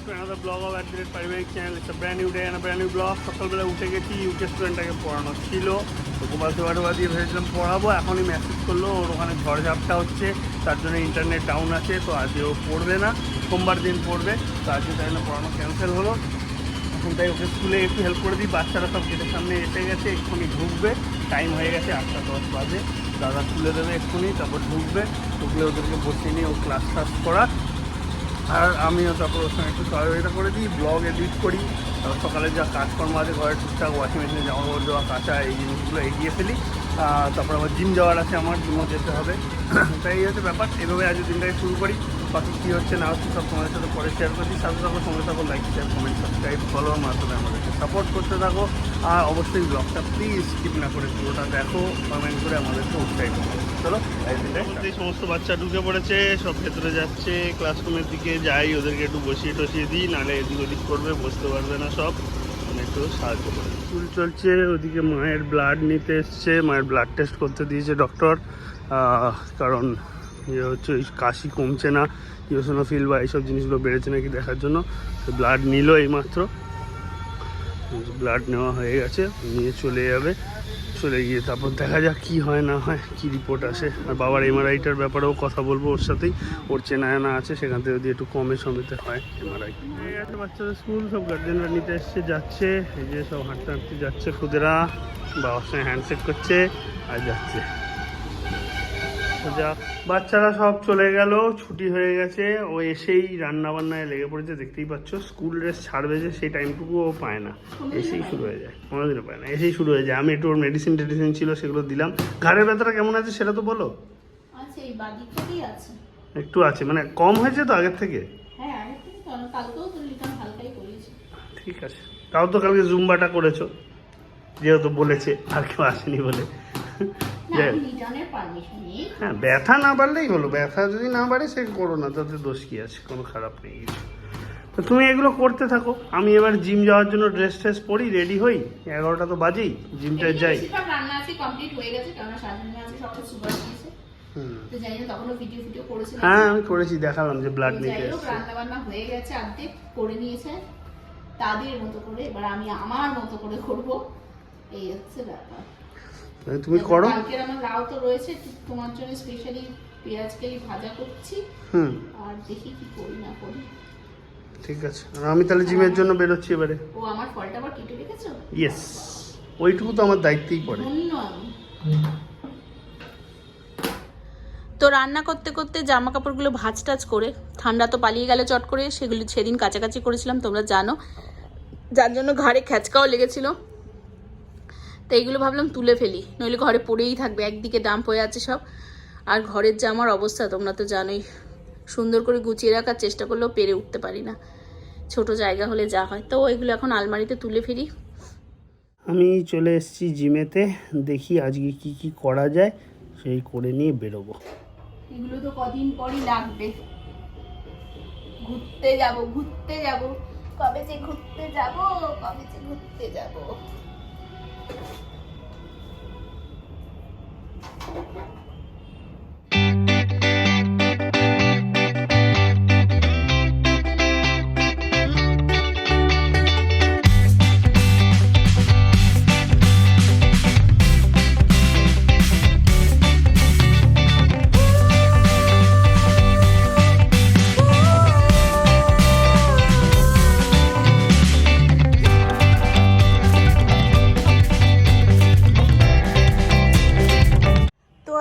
to another vlog of পারিবারিক channel. It's a brand new day and a brand new vlog. সকালবেলা উঠে গেছি, UK স্টুডেন্টটাকে পড়ানো ছিল, তো গোপাল সেবা দিয়ে ভেবেছিলাম পড়াবো। এখনই মেসেজ করলো ওর ওখানে ঝড়ঝাপটা হচ্ছে, তার জন্য ইন্টারনেট ডাউন আছে, তো আজকে ও পড়বে না, সোমবার দিন পড়বে, তো আজকে তাই জন্য পড়ানো ক্যান্সেল হলো। এখন তাই ওকে স্কুলে একটু হেল্প করে দিই। বাচ্চারা সব গেটের সামনে এসে গেছে, এক্ষুনি ঢুকবে, টাইম হয়ে গেছে 8:10 বাজে। দাদা খুলে দেবে এক্ষুনি, তারপর ঢুকবে, ঢুকলে ওদেরকে বসিয়ে নিয়ে ও ক্লাস করা, আর আমিও তারপর ওর সঙ্গে একটু সহযোগিতা করে দিই, ব্লগ এডিট করি। তারপর সকালে যা কাজকর্ম আছে ঘরে টুকটাক ওয়াশিং মেশিনে জামা কাপড় দেওয়া, কাঁচা, এই জিনিসগুলো এগিয়ে ফেলি। তারপর আবার জিম যাওয়ার আছে, আমার জিমও যেতে হবে। তাই এই হচ্ছে ব্যাপার। এভাবে আজ দিনটাকে শুরু করি। বাকি কী হচ্ছে না হচ্ছে সব তোমাদের সাথে পরে শেয়ার করছি। সাথে থাকো, সঙ্গে থাকো, লাইক শেয়ার কমেন্ট সাবস্ক্রাইব ফলোর মাধ্যমে আমাদেরকে সাপোর্ট করতে থাকো। আর অবশ্যই ব্লগটা প্লিজ স্কিপ না করে পুরোটা দেখো, কমেন্ট করে আমাদেরকে উৎসাহিত করো। চলো এই সমস্ত বাচ্চা ঢুকে পড়েছে, সব ভেতরে যাচ্ছে ক্লাসরুমের দিকে। যাই ওদেরকে একটু বসিয়ে টসিয়ে দিই, নাহলে এদিক ওদিক করবে, বসতে পারবে না, সব একটু সাহায্য করে। স্কুল চলছে, ওদিকে মায়ের ব্লাড নিতে এসছে, মায়ের ব্লাড টেস্ট করতে দিয়েছে ডক্টর, কারণ ইয়ে হচ্ছে কাশি কমছে না, ইওসিনোফিল বা এইসব জিনিসগুলো বেড়েছে নাকি দেখার জন্য। ব্লাড নিল এইমাত্র, ব্লাড নেওয়া হয়ে গেছে, নিয়ে চলে যাবে। চলে গিয়ে তারপর দেখা যাক কী হয় না হয়, কী রিপোর্ট আসে। আর বাবার এমআরআইটার ব্যাপারেও কথা বলবো ওর সাথেই, ওর চেনায়না আছে, সেখান থেকে যদি একটু কমে সমেতে হয় এমআরআই। একটা বাচ্চাদের স্কুল, সব গার্জেনরা নিতে এসছে, যাচ্ছে, এই যে সব হাঁটতে হাঁটতে যাচ্ছে খুদেরা, বাবার সঙ্গে হ্যান্ডশেক করছে আর যাচ্ছে। যা বাচ্চারা সব চলে গেল, ছুটি হয়ে গেছে। ও এসেই রান্না বান্নায় লেগে পড়েছে, দেখতেই পাচ্ছ। স্কুল ড্রেস ছাড়বে যে সেই টাইমটুকুও পায় না, এসেই শুরু হয়ে যায়, কোনোদিনও পায় না, এসেই শুরু হয়ে যায়। আমি একটু ওর মেডিসিন ছিল সেগুলো দিলাম। ঘাড়ের ব্যথাটা কেমন আছে সেটা তো বলো। একটু আছে, মানে কম হয়েছে তো আগের থেকে? ঠিক আছে, তাও তো কালকে জুম্বাটা করেছো, যেহেতু বলেছে, আর কেউ আসেনি বলে। হ্যাঁ, ব্যথা না বাড়লেই হলো, ব্যথা যদি না বাড়ে সে করো না, তাতে দোষ কি আছে, কোনো খারাপ নেই কিছু। তো তুমি এগুলো করতে থাকো, আমি এবার জিম যাওয়ার জন্য ড্রেস ট্রেস পরি, রেডি হই। 11টা তো বাজেই, জিমটায় যাই। হ্যাঁ আমি করেছি, দেখালাম যে ব্লাড নিতে এসেছে। হয়ে গেছে, অর্ধেক করে নিয়েছে তাদের মতো করে, এবার আমি আমার মতো করে করবো, এই হচ্ছে ব্যাপার। তুমি করো। কালকের আমার লাউ তো রয়েছে, তোমার জন্য স্পেশালি পেঁয়াজ কেলি ভাজা করছি, আর দেখি কি করি না করি। ঠিক আছে, আমি তাহলে জিমের জন্য বেরোচ্ছি এবারে। ও আমার ফলটা আবার কেটে রেখেছো? ইয়েস, ওইটুকু তো আমার দায়িত্বই পড়ে। তো রান্না করতে করতে জামা কাপড়গুলো ভাঁজ টাজ করে, ঠান্ডা তো পালিয়ে গেল চট করে, সেগুলি সেদিন কাছাকাছি করেছিলাম তোমরা জানো, যার জন্য ঘাড়ে খ্যাচকাও লেগেছিল। তো এইগুলো ভাবলাম তুলে ফেলি, নইলে ঘরে পড়েই থাকবে, একদিকে ডাম্প হয়ে আছে সব। আর ঘরের জামার অবস্থা তোমরা তো জানোই, সুন্দর করে গুছিয়ে রাখার চেষ্টা করলেও পেরে উঠতে পারি না, ছোট জায়গা হলে যা হয়। তো এগুলো এখন আলমারিতে তুলে ফেলি। আমি চলে এসেছি জিমেতে, দেখি আজকে কি কি করা যায় সেই করে নিয়ে বেরোবো। এগুলো তো কদিন পরই লাগবে, ঘুরতে যাব কবে যে ঘুরতে যাব।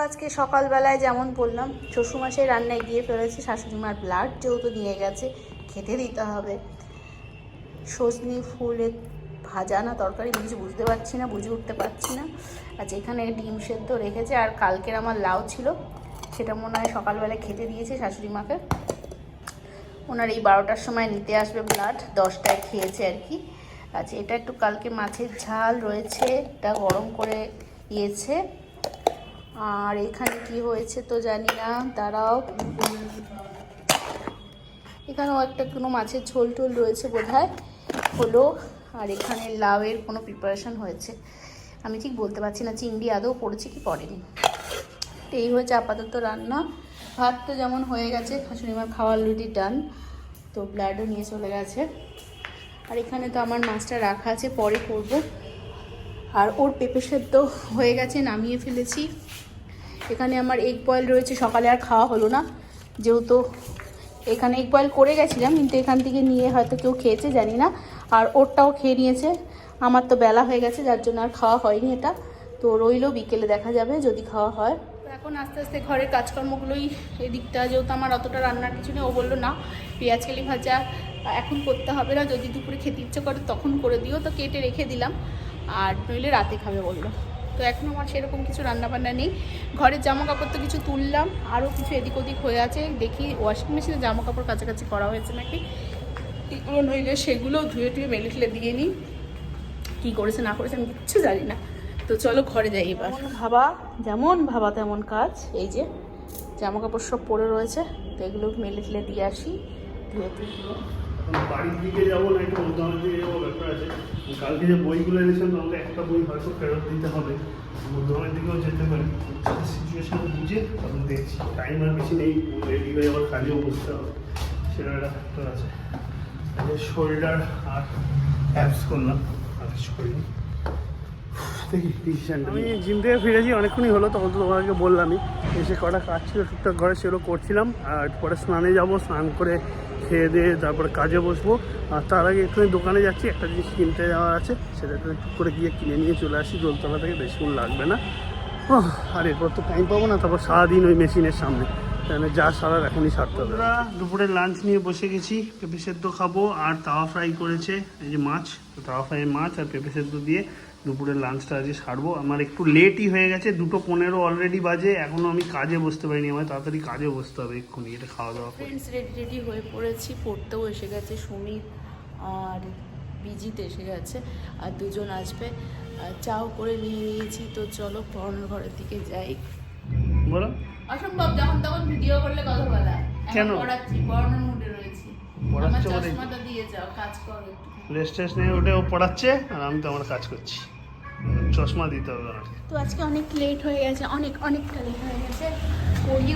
আজকে সকালবেলায় যেমন বললাম, শ্বশুরমশাই রান্নায় গিয়ে ফেলেছে, শাশুড়ি মার ব্লাড যেহেতু নিয়ে গেছে খেতে দিতে হবে। সজনি ফুলের ভাজা না তরকারি কিছু বুঝতে পারছি না, বুঝে উঠতে পারছি না। আচ্ছা, এখানে ডিম সেদ্ধ রেখেছে, আর কালকের আমার লাউ ছিল, সেটা মনে হয় সকালবেলায় খেতে দিয়েছে শাশুড়ি মাকে। ওনার এই 12টার সময় নিতে আসবে ব্লাড, 10টায় খেয়েছে আর কি। আচ্ছা, এটা একটু কালকে মাছের ঝাল রয়েছে, এটা গরম করে দিয়েছে। আর এখানে কি হয়েছে তো জানি না, দাঁড়াও, এখানেও একটা কোনো মাছের ঝোল টোল রয়েছে বোধহয় হলো। আর এখানে লাউয়ের কোনো প্রিপারেশন হয়েছে, আমি ঠিক বলতে পারছি না চিংড়ি আদৌ পড়েছে কি পড়েনি। তো এই হয়েছে আপাতত রান্না। ভাত তো যেমন হয়ে গেছে, শাশুড়ি মার খাওয়ার অলরেডি ডান। তো তো ব্লাডও নিয়ে চলে গেছে। আর এখানে তো আমার মাছটা রাখা আছে, পরে করব। আর ওর পেঁপে সেদ্ধ হয়ে গেছে, নামিয়ে ফেলেছি। এখানে আমার এগ বয়েল রয়েছে, সকালে আর খাওয়া হলো না, যেহেতু এখানে এগ বয়েল করে গেছিলাম, কিন্তু এখান থেকে নিয়ে হয়তো কেউ খেয়েছে জানি না। আর ওরটাও খেয়ে নিয়েছে, আমার তো বেলা হয়ে গেছে যার জন্য আর খাওয়া হয়নি এটা। তো রইলো, বিকেলে দেখা যাবে যদি খাওয়া হয়। তো এখন আস্তে আস্তে ঘরের কাজকর্মগুলোই, এদিকটা যেহেতু আমার অতটা রান্নার কিছু নেই, ও বললো না পেঁয়াজ কালি ভাজা এখন করতে হবে না, যদি দুপুরে খেতে ইচ্ছে করে তখন করে দিও, তো কেটে রেখে দিলাম। আর নইলে রাতে খাবে বললো। তো এখন আমার সেরকম কিছু রান্নাবান্না নেই। ঘরের জামা কাপড় তো কিছু তুললাম, আরও কিছু এদিক ওদিক হয়ে আছে, দেখি ওয়াশিং মেশিনে জামা কাপড় কাছাকাছি করা হয়েছে নাকি, এগুলো নইলে সেগুলো ধুয়ে টুয়ে মেলে ঠেলে দিয়ে নিই। কী করেছে না করেছে আমি কিচ্ছু জানি না। তো চলো ঘরে যাই এবার। যেমন ভাবা তেমন কাজ। এই যে জামা কাপড় সব পরে রয়েছে, তো এগুলো মেলে ঠেলে দিয়ে আসি, ধুয়ে দিয়ে। বাড়ির দিকে যাবো না, একটু মধ্যমের দিকে যাবো, ব্যাপার আছে। কালকে যে বইগুলো এনেছিলাম আমাকে একটা বই হয়তো ফেরত দিতে হবে, মধ্যমের দিকেও যেতে পারি। সিচুয়েশান বুঝে তখন দেখছি, টাইম আর বেশি নেই, রেডি হয়ে আবার কাজেও বসতে হবে, সেটা একটা ফ্যাক্টর আছে। শোল্ডার আর অ্যাপস করলাম, আর কিছু করিনি। দেখি ডিসিশানটা। আমি জিম থেকে ফিরেছি অনেকক্ষণই হলো, তখন তো তোমাকে বললামই। এসে কটা কাজ ছিল টুকটাক ঘরে, সেগুলো করছিলাম। আর পরে স্নানে যাব, স্নান করে খেয়ে দিয়ে তারপরে কাজে বসবো। আর তার আগে একটুখানি দোকানে যাচ্ছি, একটা জিনিস কিনতে যাওয়া আছে, সেটা একটু করে গিয়ে কিনে নিয়ে চলে আসি। দোলতলা থেকে বেশিক্ষণ লাগবে না। আর এরপর তো টাইম পাবো না, তারপর সারাদিন ওই মেশিনের সামনে, মানে যা সারার এখনই সারতে হবে। আমরা দুপুরে লাঞ্চ নিয়ে বসে গেছি, পেঁপে সেদ্ধ খাবো আর তাওয়া ফ্রাই করেছে, এই যে মাছ, তো তাওয়া ফ্রাই মাছ আর পেঁপে সেদ্ধ দিয়ে দুপুরের লাঞ্চটা আজকে সারবো। আমার একটু লেটই হয়ে গেছে, 2:15 অলরেডি বাজে, এখনও আমি কাজে বসতে পারিনি। আমার তাড়াতাড়ি কাজে বসতে হবে এক্ষুনি, এটা খাওয়া দাওয়া করে। ফ্রেন্ডস রেডি হয়ে পড়েছি, পড়তেও এসে গেছে সুমিত, আর বিজিতে এসে গেছে, আর দুজন আসবে। চাও করে নিয়ে নিয়েছি, তো চলো পড়ানোর ঘরের দিকে যাই। বলো। অসম্ভব যখন তখন ভিডিও করলে কথা বলা। কেন? পড়াচ্ছি, পড়ানোর মুডে রয়েছি। আমার চশমাটা দিয়ে যাও, কাজ করো একটু। রেস্ট নিয়ে উঠে ও পড়াচ্ছে আর আমি তো আমার কাজ করছি, চশমা দিতে হবে আমাকে। তো আজকে অনেক লেট হয়ে গেছে, অনেকটা লেট হয়ে গেছে। পড়িয়ে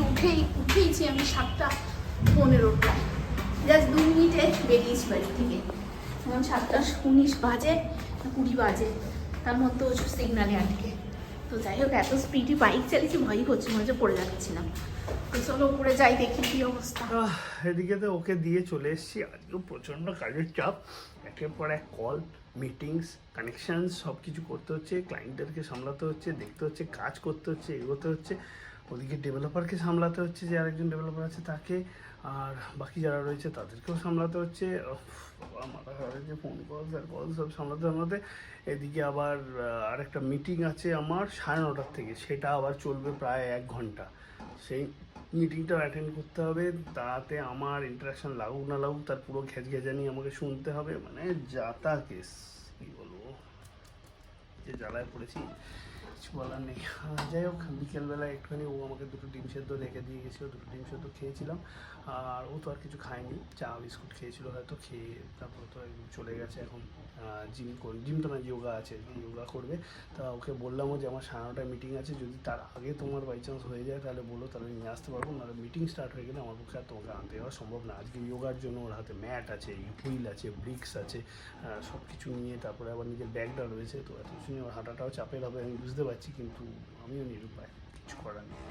উঠেইছি আমি 7:15, জাস্ট 2 মিনিটে বেরিয়েছি বাড়ি থেকে। এখন 7:19 বাজে না 20 বাজে, তার মধ্যে ও সিগনালে আটকে। তো যাই হোক, এত স্পিডে বাইক চালিয়েছি, ভয়ই হচ্ছে, মনে হচ্ছে পড়ে যাচ্ছিলাম। তো চলো উপরে যাই, দেখি কি অবস্থা। এদিকে তো ওকে দিয়ে চলে এসেছি। আজকেও প্রচণ্ড কাজের চাপ, একের পর এক কল, মিটিংস, কানেকশান সব কিছু করতে হচ্ছে, ক্লায়েন্টদেরকে সামলাতে হচ্ছে, দেখতে হচ্ছে, কাজ করতে হচ্ছে, এগোতে হচ্ছে। ওদিকে ডেভেলপারকে সামলাতে হচ্ছে, যে আরেকজন ডেভেলপার আছে তাকে, আর বাকি যারা রয়েছে তাদেরকেও সামলাতে হচ্ছে। মাথা খারাপ হচ্ছে, ফোন কল সব সামলাতে। এদিকে আবার আরেকটা মিটিং আছে আমার 9:30 থেকে, সেটা আবার চলবে প্রায় 1 ঘন্টা। সেই মিটিংটা অ্যাটেন্ড করতে হবে, তাতে আমার ইন্টারাকশান লাগুক না লাগুক তার পুরো ঘেঁচঘেঁচানি আমাকে শুনতে হবে, মানে যাতা কেস, কী বলবো, যে জ্বালায় পড়েছি কিছু বলার নেই। যাই হোক, বিকেলবেলায় একটুখানি ও আমাকে 2টো ডিম সেদ্ধ রেখে দিয়ে গেছিলো, 2টো ডিম সেদ্ধ খেয়েছিলাম। আর ও তো আর কিছু খায়নি, চা বিস্কুট খেয়েছিল হয়তো, খেয়ে তারপর তো চলে গেছে এখন জিম তো না, যোগা আছে, যোগা করবে। তা ওকে বললামও যে আমার 9:30টায় মিটিং আছে, যদি তার আগে তোমার বাই চান্স হয়ে যায় তাহলে বলো, তাহলে নিয়ে আসতে পারবো, নাহলে মিটিং স্টার্ট হয়ে গেলে আমার পক্ষে আর তোমাকে আনতে যাওয়া সম্ভব না। আজকে যোগার জন্য ওর হাতে ম্যাট আছে, হুইল আছে, ব্রিক্স আছে, সব কিছু নিয়ে তারপরে আবার নিজের ব্যাগটা রয়েছে, তো এত কিছু নিয়ে ওর হাঁটাটাও চাপের হবে আমি বুঝতে পারছি, কিন্তু আমিও নিরুপায়, কিছু করার নেই।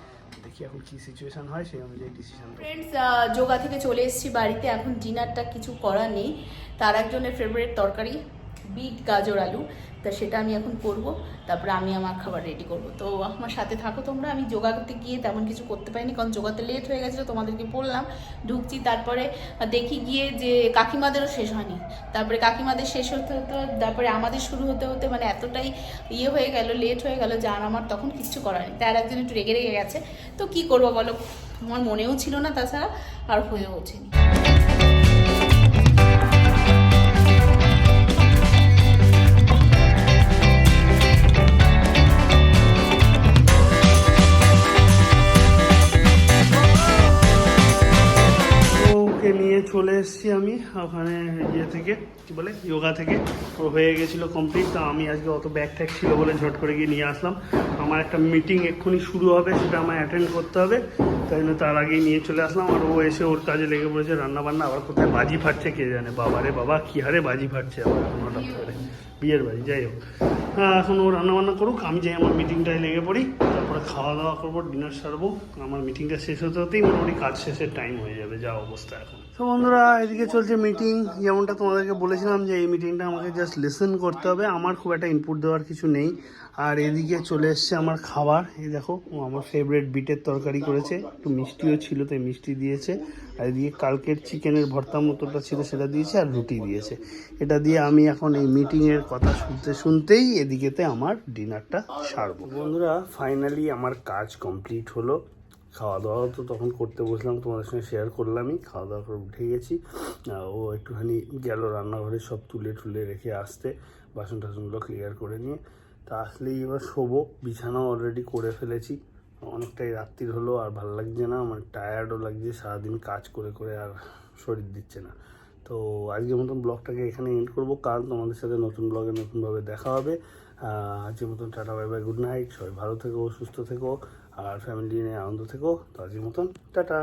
দেখি এখন কী সিচুয়েশান হয়, সেই অনুযায়ী ডিসিশান। ফ্রেন্ডস, যোগা থেকে চলে এসেছি বাড়িতে, এখন ডিনারটা কিছু করা নেই। তার একজনের ফেভারিট তরকারি বিট গাজর আলু, তা সেটা আমি এখন করব, তারপরে আমি আমার খাবার রেডি করব। তো আমার সাথে থাকো তোমরা। আমি যোগা করতে গিয়ে তেমন কিছু করতে পারিনি, কারণ যোগাতে লেট হয়ে গেছিলো, তোমাদেরকে বললাম। ঢুকছি, তারপরে দেখি গিয়ে যে কাকিমাদেরও শেষ হয়নি, তারপরে কাকিমাদের শেষ হতে হতে তারপরে আমাদের শুরু হতে হতে মানে এতটাই হয়ে গেল, লেট হয়ে গেল, যে আর আমার তখন কিচ্ছু করার নেই। তার একজন একটু রেগে গেছে, তো কি করবো বলো, আমার মনেও ছিল না, তাছাড়া আর হয়েও ওঠেনি। নিয়ে চলে এসেছি আমি ওখানে ইয়ে থেকে কী বলে যোগা থেকে, ও হয়ে গেছিলো কমপ্লিট। তো আমি আজকে অত ব্যাগ ট্যাগ ছিল বলে ঝট করে গিয়ে নিয়ে আসলাম। আমার একটা মিটিং এক্ষুনি শুরু হবে, সেটা আমায় অ্যাটেন্ড করতে হবে, তাই জন্য তার আগেই নিয়ে চলে আসলাম। আর ও এসে ওর কাজে লেগে পড়েছে, রান্নাবান্না। আবার কোথায় বাজি ফাটছে কে জানে, বাবা রে বাবা কী হারে বাজি ফাটছে আবার এখন হঠাৎ করে, বিয়ের বাড়ি। যাই হোক, হ্যাঁ এখন ও রান্নাবান্না করুক, আমি যাই আমার মিটিংটায় লেগে পড়ি, তারপরে খাওয়া দাওয়া করবো, ডিনার সারবো। আমার মিটিংটা শেষ হতে হতেই মোটামুটি কাজ শেষের টাইম হয়ে যাবে, যা অবস্থা এখন। তো বন্ধুরা, এদিকে চলছে মিটিং। যেমনটা তোমাদেরকে বলেছিলাম যে এই মিটিংটা আমাকে জাস্ট লিসেন করতে হবে, আমার খুব একটা ইনপুট দেওয়ার কিছু নেই। আর এদিকে চলে এসছে আমার খাবার, এই দেখো ও আমার ফেভারিট বিটের তরকারি করেছে, একটু মিষ্টিও ছিল তাই মিষ্টি দিয়েছে। আর এদিকে কালকের চিকেনের ভর্তা মতোটা ছিল সেটা দিয়েছে, আর রুটি দিয়েছে। এটা দিয়ে আমি এখন এই মিটিংয়ের কথা শুনতে শুনতেই এদিকেতে আমার ডিনারটা সারবো। বন্ধুরা, ফাইনালি আমার কাজ কমপ্লিট হলো। খাওয়া দাওয়া তো তখন করতে বসলাম, তোমাদের সঙ্গে শেয়ার করলামই। খাওয়া দাওয়া করে উঠে গেছি। ও একটুখানি গেল রান্নাঘরে সব তুলে টুলে রেখে আসতে, বাসন টাসনগুলো ক্লিয়ার করে নিয়ে। তা আসলেই এবার শোবো, বিছানাও অলরেডি করে ফেলেছি। অনেকটাই রাত্রির হলো, আর ভালো লাগছে না, আমার টায়ার্ডও লাগছে, সারাদিন কাজ করে করে আর শরীর দিচ্ছে না। তো আজকের মতন ব্লগটাকে এখানে এন্ড করবো। কাল তোমাদের সাথে নতুন ব্লগে নতুনভাবে দেখা হবে। আজকের মতন tata, bye bye, good night. সবাই ভালো থেকো, সুস্থ থেকো, আর ফ্যামিলি নিয়ে আনন্দ থেকো। তো আজকের মতন টাটা।